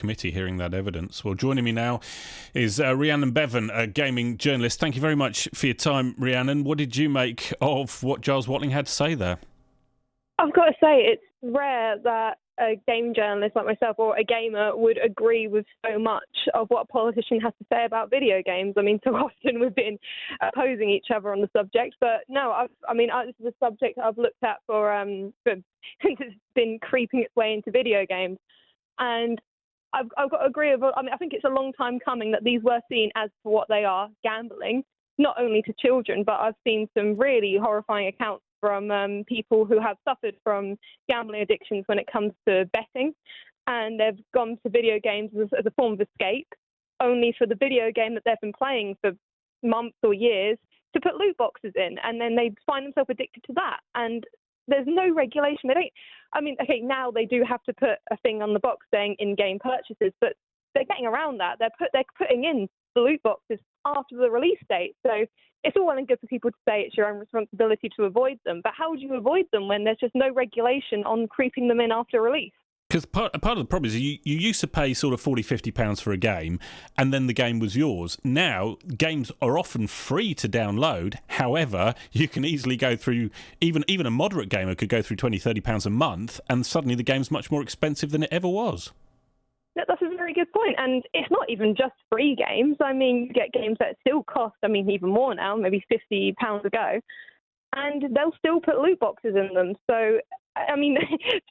committee hearing that evidence. Well, joining me now is Rhiannon Bevan, a gaming journalist. Thank you very much for your time, Rhiannon. What did you make of what Giles Watling had to say there? I've got to say, it's rare that a game journalist like myself or a gamer would agree with so much of what a politician has to say about video games. I mean, so often we've been opposing each other on the subject, but no, this is a subject I've looked at for since it's been creeping its way into video games, and I've got to agree with. I think it's a long time coming that these were seen as for what they are, gambling, not only to children, but I've seen some really horrifying accounts from people who have suffered from gambling addictions when it comes to betting, and they've gone to video games as a form of escape, only for the video game that they've been playing for months or years to put loot boxes in, and then they find themselves addicted to that. And there's no regulation. They don't. I mean, okay, now they do have to put a thing on the box saying in-game purchases, but they're getting around that. They're putting in the loot boxes after the release date. So it's all well and good for people to say it's your own responsibility to avoid them, but how would you avoid them when there's just no regulation on creeping them in after release? Because part of the problem is you used to pay sort of £40-50 for a game, and then the game was yours. Now, games are often free to download. However, you can easily go through, even a moderate gamer could go through £20-30 a month, and suddenly the game's much more expensive than it ever was. That's a very good point. And it's not even just free games. I mean, you get games that still cost, even more now, maybe £50 a go, and they'll still put loot boxes in them. So,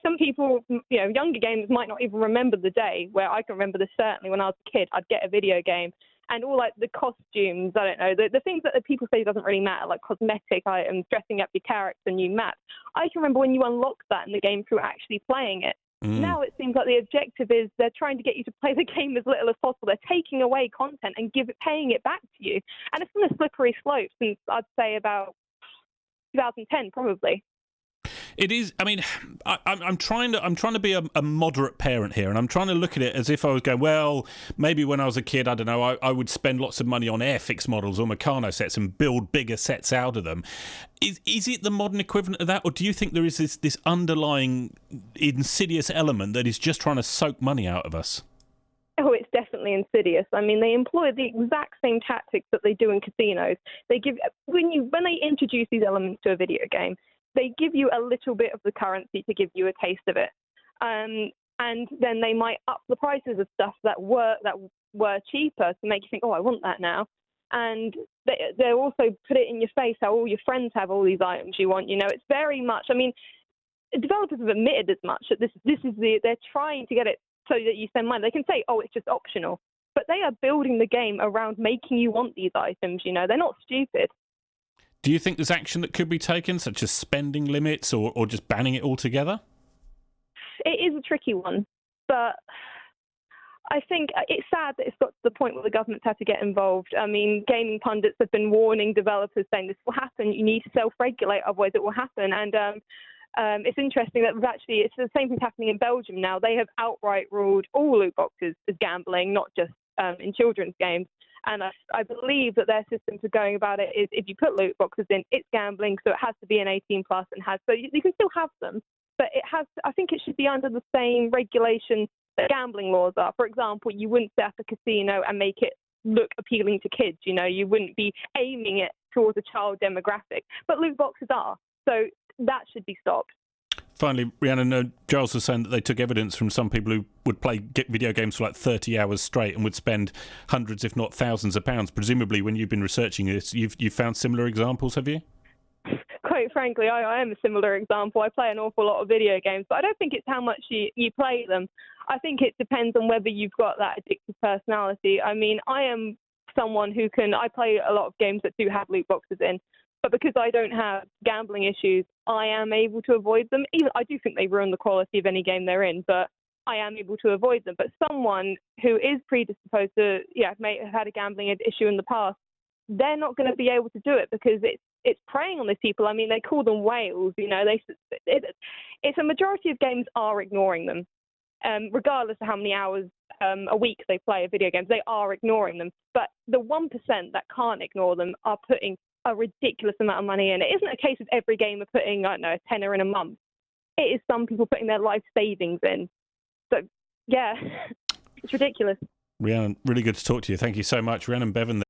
some people, younger gamers might not even remember the day where I can remember this certainly when I was a kid. I'd get a video game and all like the costumes, I don't know, the things that the people say doesn't really matter, like cosmetic items, dressing up your character, new maps. I can remember when you unlocked that in the game through actually playing it. Now it seems like the objective is they're trying to get you to play the game as little as possible. They're taking away content and paying it back to you. And it's been a slippery slope since, I'd say, about 2010, probably. It is. I mean, I'm trying to be a moderate parent here, and I'm trying to look at it as if I was going, well, maybe when I was a kid, I don't know, I would spend lots of money on Airfix models or Meccano sets and build bigger sets out of them. Is it the modern equivalent of that, or do you think there is this underlying insidious element that is just trying to soak money out of us? Oh, it's definitely insidious. I mean, they employ the exact same tactics that they do in casinos. They give when they introduce these elements to a video game, they give you a little bit of the currency to give you a taste of it, and then they might up the prices of stuff that were cheaper to make you think, oh, I want that now. And they also put it in your face how all your friends have all these items you want. It's very much. I mean, developers have admitted as much that they're trying to get it so that you spend money. They can say, oh, it's just optional, but they are building the game around making you want these items. They're not stupid. Do you think there's action that could be taken, such as spending limits or just banning it altogether? It is a tricky one, but I think it's sad that it's got to the point where the government's had to get involved. I mean, gaming pundits have been warning developers, saying this will happen, you need to self-regulate, otherwise it will happen. And it's interesting that it's the same thing happening in Belgium now. They have outright ruled all loot boxes as gambling, not just in children's games. And I believe that their systems are going about it is if you put loot boxes in, it's gambling, so it has to be an 18 plus and so you can still have them, but I think it should be under the same regulation that gambling laws are. For example, you wouldn't set up a casino and make it look appealing to kids. You wouldn't be aiming it towards a child demographic, but loot boxes are. So that should be stopped. Finally, Rhiannon, Giles was saying that they took evidence from some people who would play video games for like 30 hours straight and would spend hundreds, if not thousands of pounds. Presumably, when you've been researching this, you've found similar examples, have you? Quite frankly, I am a similar example. I play an awful lot of video games, but I don't think it's how much you play them. I think it depends on whether you've got that addictive personality. I mean, I am someone I play a lot of games that do have loot boxes in, but because I don't have gambling issues, I am able to avoid them. Even I do think they ruin the quality of any game they're in, but I am able to avoid them. But someone who is predisposed to, may have had a gambling issue in the past, they're not going to be able to do it because it's preying on these people. I mean, they call them whales. It's a majority of games are ignoring them, regardless of how many hours a week they play of video games. They are ignoring them. But the 1% that can't ignore them are putting a ridiculous amount of money in. It isn't a case of every gamer putting, I don't know, a tenner in a month. It is some people putting their life savings in. So, yeah. It's ridiculous. Rhiannon, really good to talk to you. Thank you so much. Rhiannon Bevan